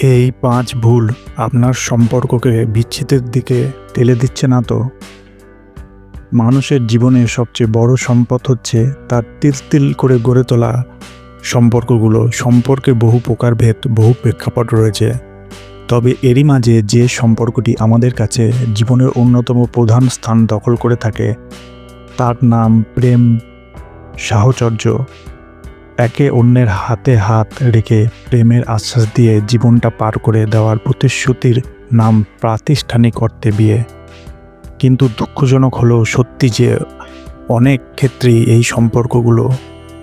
এই ৫ ভুল আপনার সম্পর্ককে বিচ্ছেদের দিকে ঠেলে দিচ্ছে না তো? মানুষের জীবনে সবচেয়ে বড় সম্পদ হচ্ছে তার তিল তিল করে গড়ে তোলা সম্পর্কগুলো। সম্পর্কে বহু প্রকারভেদ, বহু প্রেক্ষাপট রয়েছে। তবে এরই মাঝে যে সম্পর্কটি আমাদের কাছে জীবনের অন্যতম প্রধান স্থান দখল করে থাকে তার নাম প্রেম, সাহচর্য। একে অন্যের হাতে হাত রেখে প্রেমের আশ্বাস দিয়ে জীবনটা পার করে দেওয়ার প্রতিশ্রুতির নাম প্রাতিষ্ঠানিক অর্থে বিয়ে। কিন্তু দুঃখজনক হলেও সত্যি যে অনেক ক্ষেত্রেই এই সম্পর্কগুলো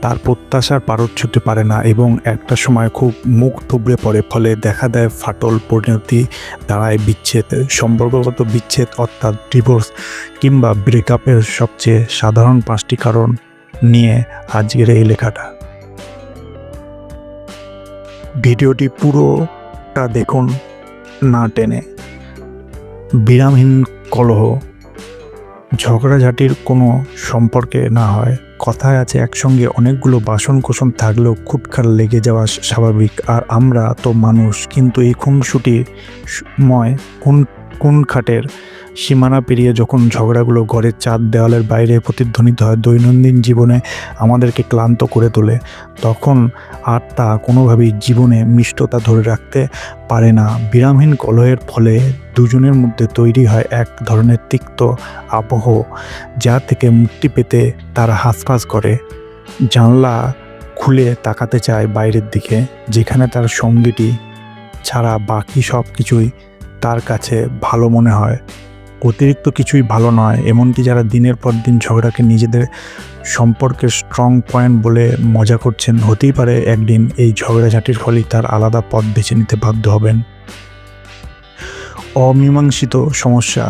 তার প্রত্যাশার পারদ ছুঁতে পারে না এবং একটা সময় খুব মুখ থুবড়ে পড়ে, ফলে দেখা দেয় ফাটল, পরিণতি দাঁড়ায় বিচ্ছেদ। সম্পর্কগত বিচ্ছেদ অর্থাৎ ডিভোর্স কিংবা ব্রেকআপের সবচেয়ে সাধারণ 5টি কারণ নিয়ে আজকের এই লেখাটা। ভিডিওটি পুরোটা দেখুন না টেনে। বিরামহীন কলহ ঝগড়াঝাটির কোনো সম্পর্কে না হয়। কথায় আছে, একসঙ্গে অনেকগুলো বাসন কোসন থাকলেও খুটখাট লেগে যাওয়া স্বাভাবিক। আর আমরা তো মানুষ, কিন্তু এই খুনসুটিময় খুনখাটের সীমানা পেরিয়ে যখন ঝগড়াগুলো ঘরের চার দেওয়ালের বাইরে প্রতিধ্বনিত হয়, দৈনন্দিন জীবনে আমাদেরকে ক্লান্ত করে তোলে, তখন আর তা কোনোভাবেই জীবনে মিষ্টতা ধরে রাখতে পারে না। বিরামহীন কলহের ফলে দুজনের মধ্যে তৈরি হয় এক ধরনের তিক্ত আবহ, যা থেকে মুক্তি পেতে তারা হাঁসফাঁস করে। জানলা খুলে তাকাতে চায় বাইরের দিকে, যেখানে তার সঙ্গীটি ছাড়া বাকি সব কিছুই তার কাছে ভালো মনে হয়। অতিরিক্ত কিছুই ভালো নয়। এমনকি যারা দিনের পর দিন ঝগড়াকে নিজেদের সম্পর্কের স্ট্রং পয়েন্ট বলে মজা করছেন, হতেই পারে একদিন এই ঝগড়াঝাটির ফলেই তার আলাদা পথ বেছে নিতে বাধ্য হবেন। অমীমাংসিত সমস্যা।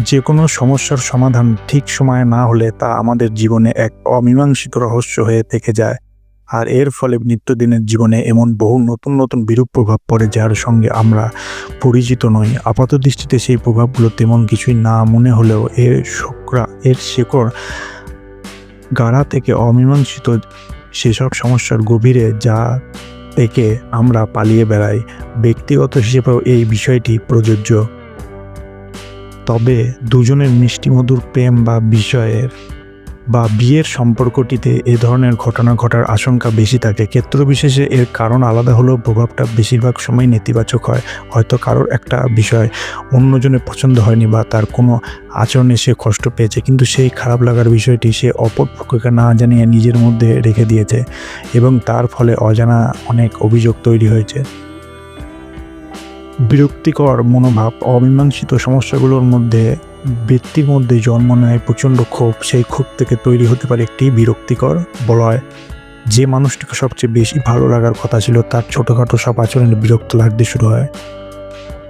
যে কোনো সমস্যার সমাধান ঠিক সময়ে না হলে তা আমাদের জীবনে এক অমীমাংসিত রহস্য হয়ে থেকে যায়। আর এর ফলে নিত্যদিনের জীবনে এমন বহু নতুন নতুন বিরূপ প্রভাব পড়ে যার সঙ্গে আমরা পরিচিত নই। আপাত দৃষ্টিতে সেই প্রভাবগুলো তেমন কিছুই না মনে হলেও এর শেকড় গাড়া থেকে অমীমাংসিত সেসব সমস্যার গভীরে, যা থেকে আমরা পালিয়ে বেড়াই। ব্যক্তিগত হিসেবেও এই বিষয়টি প্রযোজ্য। তবে দুজনের মিষ্টিমধুর প্রেম বা বিয়ের সম্পর্কটিতে এ ধরনের ঘটনা ঘটার আশঙ্কা বেশি থাকে। ক্ষেত্রবিশেষে এর কারণ আলাদা হলেও প্রভাবটা বেশিরভাগ সময় নেতিবাচক হয়। হয়তো কারোর একটা বিষয় অন্যজনের পছন্দ হয়নি বা তার কোনো আচরণে সে কষ্ট পেয়েছে, কিন্তু সেই খারাপ লাগার বিষয়টি সে অপর পক্ষকে না জানিয়ে নিজের মধ্যে রেখে দিয়েছে এবং তার ফলে অজানা অনেক অভিযোগ তৈরি হয়েছে। বিরক্তিকর মনোভাব। অমীমাংসিত সমস্যাগুলোর মধ্যে ব্যক্তির মধ্যে জন্ম নেয় প্রচণ্ড ক্ষোভ। সেই ক্ষোভ থেকে তৈরি হতে পারে একটি বিরক্তিকর বলয়। যে মানুষটিকে সবচেয়ে বেশি ভালো লাগার কথা ছিল, তার ছোটোখাটো সব আচরণে বিরক্ত লাগতে শুরু হয়।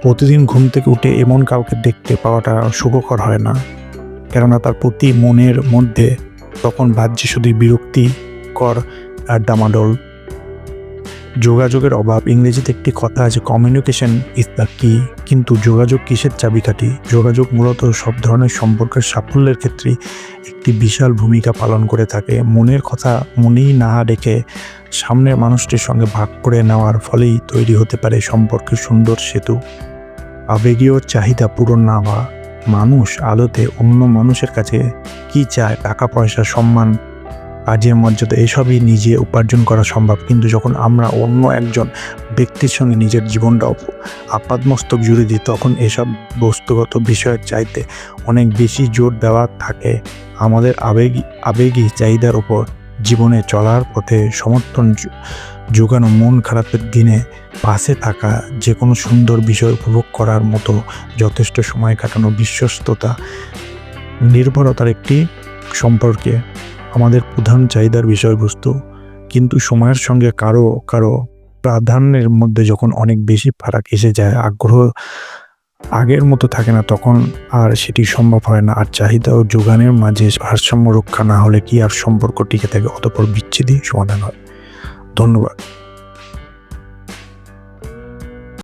প্রতিদিন ঘুম থেকে উঠে এমন কাউকে দেখতে পাওয়াটা সুখকর হয় না, কেননা তার প্রতি মনের মধ্যে তখন বাহ্যে শুধু বিরক্তিকর আর ডামাডোল। যোগাযোগের অভাব। ইংরেজিতে একটি কথা আছে, কমিউনিকেশন ইজ দ্য কি। কিন্তু যোগাযোগ কিসের চাবিকাঠি? যোগাযোগ মূলত সব ধরনের সম্পর্কের সাফল্যের ক্ষেত্রে একটি বিশাল ভূমিকা পালন করে থাকে। মনের কথা মনেই না রেখে সামনের মানুষটির সঙ্গে ভাগ করে নেওয়ার ফলেই তৈরি হতে পারে সম্পর্কের সুন্দর সেতু। আবেগীয় চাহিদা পূরণ না হওয়া। মানুষ আদতে অন্য মানুষের কাছে কি চায়? টাকা পয়সা, সম্মান, কাজের মর্যাদা, এসবই নিজে উপার্জন করা সম্ভব। কিন্তু যখন আমরা অন্য একজন ব্যক্তির সঙ্গে নিজের জীবনটা আপাদমস্তক জুড়ে দিই, তখন এসব বস্তুগত বিষয়ের চাইতে অনেক বেশি জোর দেওয়া থাকে আমাদের আবেগী চাহিদার ওপর। জীবনে চলার পথে সমর্থন যোগানো, মন খারাপের দিনে পাশে থাকা, যে কোনো সুন্দর বিষয় উপভোগ করার মতো যথেষ্ট সময় কাটানো, বিশ্বস্ততা, নির্ভরতার একটি সম্পর্কে আমাদের প্রধান চাহিদার বিষয়বস্তু। কিন্তু সময়ের সঙ্গে কারো কারো প্রাধান্যের মধ্যে যখন অনেক বেশি ফারাক এসে যায়, আগ্রহ আগের মতো থাকে না, তখন আর সেটি সম্ভব হয় না। আর চাহিদা ও যোগানের মাঝে ভারসাম্য রক্ষা না হলে কি আর সম্পর্ক টিকে থাকে? অতঃপর বিচ্ছেদই সমাধান হয়। ধন্যবাদ।